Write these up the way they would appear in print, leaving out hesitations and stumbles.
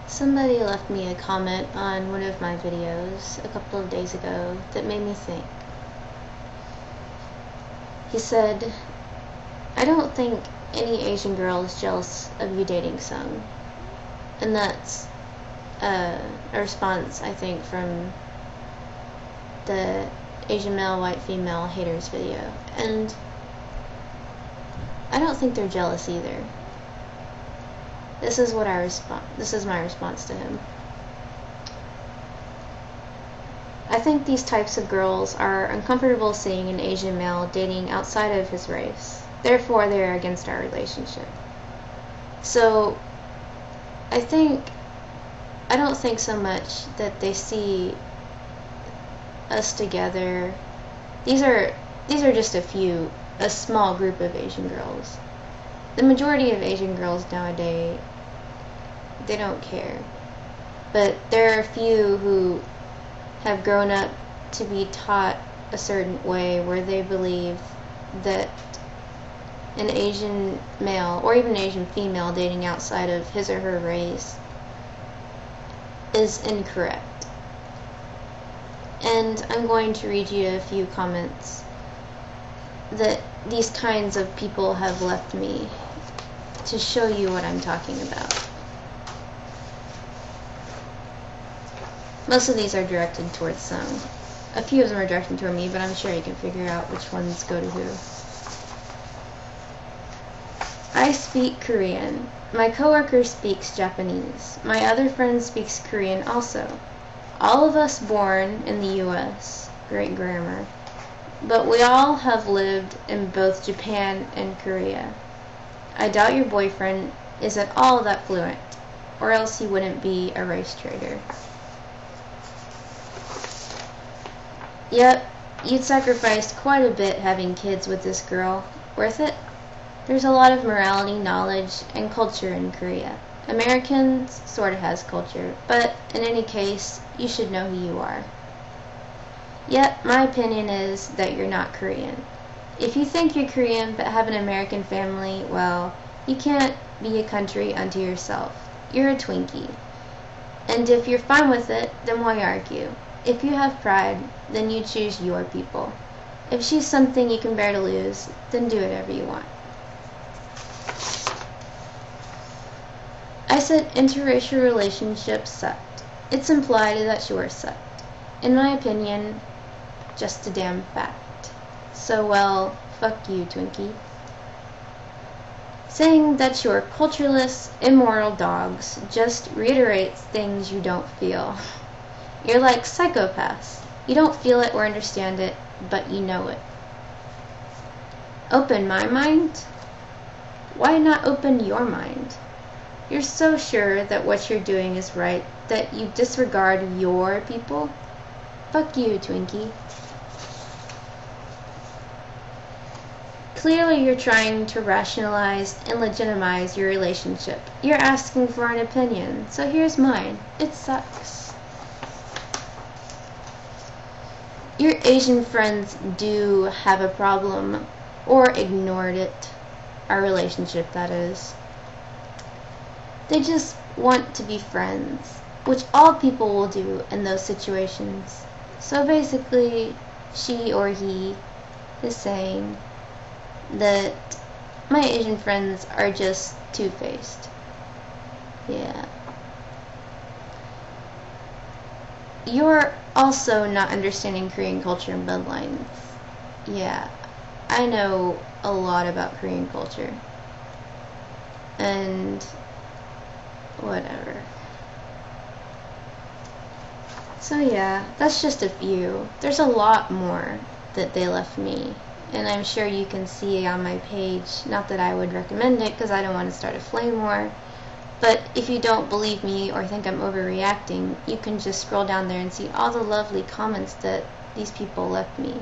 Somebody left me a comment on one of my videos a couple of days ago that made me think. He said, "I don't think any Asian girl is jealous of you dating some." And that's a response, I think, from the Asian male, white female haters video. And I don't think they're jealous either. This is my response to him. I think these types of girls are uncomfortable seeing an Asian male dating outside of his race. Therefore, they are against our relationship. So, I don't think so much that they see us together. These are just a small group of Asian girls. The majority of Asian girls nowadays, they don't care. But there are a few who have grown up to be taught a certain way where they believe that an Asian male or even an Asian female dating outside of his or her race is incorrect. And I'm going to read you a few comments that these kinds of people have left me to show you what I'm talking about. Most of these are directed towards some. A few of them are directed toward me, but I'm sure you can figure out which ones go to who. I speak Korean. My coworker speaks Japanese. My other friend speaks Korean also. All of us born in the US. Great grammar. But we all have lived in both Japan and Korea. I doubt your boyfriend is at all that fluent, or else he wouldn't be a race trader. Yep, you'd sacrificed quite a bit having kids with this girl. Worth it? There's a lot of morality, knowledge, and culture in Korea. Americans sort of has culture, but in any case, you should know who you are. Yep, my opinion is that you're not Korean. If you think you're Korean but have an American family, well, you can't be a country unto yourself. You're a Twinkie. And if you're fine with it, then why argue? If you have pride, then you choose your people. If she's something you can bear to lose, then do whatever you want. I said interracial relationships sucked. It's implied that yours sucked. In my opinion, just a damn fact. So, well, fuck you, Twinkie. Saying that you're cultureless, immoral dogs just reiterates things you don't feel. You're like psychopaths. You don't feel it or understand it, but you know it. Open my mind? Why not open your mind? You're so sure that what you're doing is right that you disregard your people? Fuck you, Twinkie. Clearly you're trying to rationalize and legitimize your relationship. You're asking for an opinion, so here's mine. It sucks. Your Asian friends do have a problem, or ignored it. Our relationship, that is. They just want to be friends, which all people will do in those situations. So basically, she or he is saying that my Asian friends are just two-faced. Yeah. You're also not understanding Korean culture and bloodlines. Yeah, I know a lot about Korean culture. And whatever. So yeah, that's just a few. There's a lot more that they left me. And I'm sure you can see on my page, not that I would recommend it because I don't want to start a flame war, but if you don't believe me or think I'm overreacting, you can just scroll down there and see all the lovely comments that these people left me.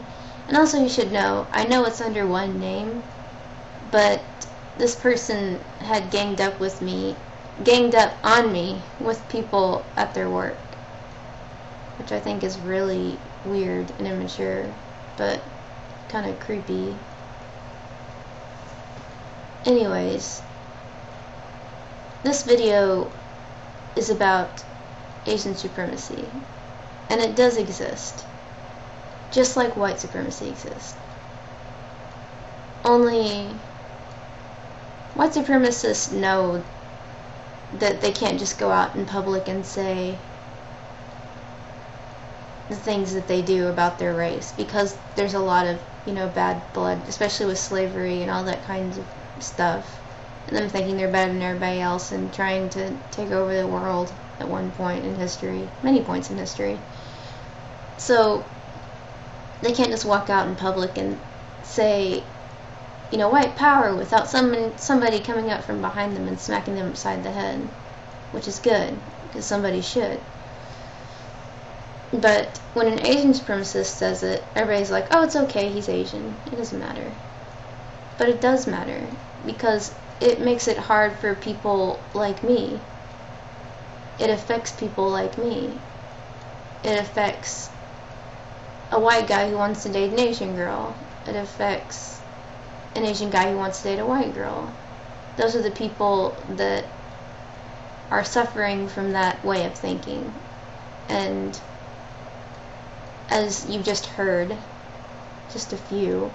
And also you should know, I know it's under one name, but this person had ganged up on me with people at their work, which I think is really weird and immature, but kind of creepy. Anyways, this video is about Asian supremacy. And it does exist. Just like white supremacy exists. Only white supremacists know that they can't just go out in public and say the things that they do about their race, because there's a lot of, bad blood, especially with slavery and all that kinds of stuff, and them thinking they're better than everybody else and trying to take over the world at one point in history, many points in history. So they can't just walk out in public and say, white power, without somebody coming up from behind them and smacking them upside the head, which is good, because somebody should. But when an Asian supremacist says it, everybody's like, oh, it's okay, he's Asian. It doesn't matter. But it does matter, because it makes it hard for people like me. It affects people like me. It affects a white guy who wants to date an Asian girl. It affects an Asian guy who wants to date a white girl. Those are the people that are suffering from that way of thinking. And as you've just heard, just a few,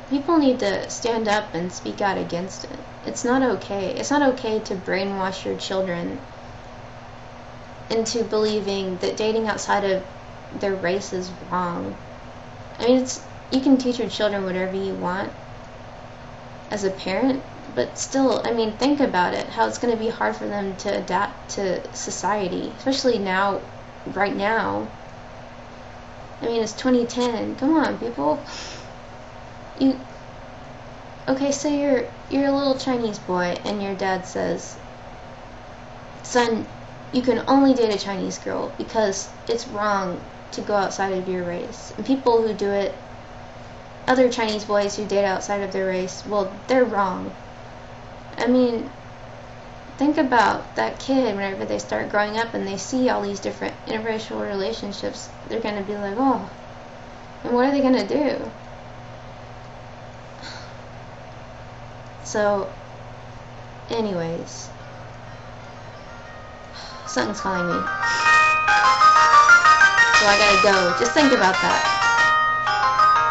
people need to stand up and speak out against it. It's not okay. It's not okay to brainwash your children into believing that dating outside of their race is wrong. I mean, you can teach your children whatever you want as a parent, but still, I mean, think about it, how it's going to be hard for them to adapt to society, especially now, right now. I mean, it's 2010. Come on, people. Okay, so you're a little Chinese boy, and your dad says, son, you can only date a Chinese girl because it's wrong to go outside of your race. And people who do it, other Chinese boys who date outside of their race, well, they're wrong. I mean, think about that kid whenever they start growing up and they see all these different interracial relationships. They're going to be like, oh, and what are they going to do? So, anyways, something's calling me. So I gotta go. Just think about that.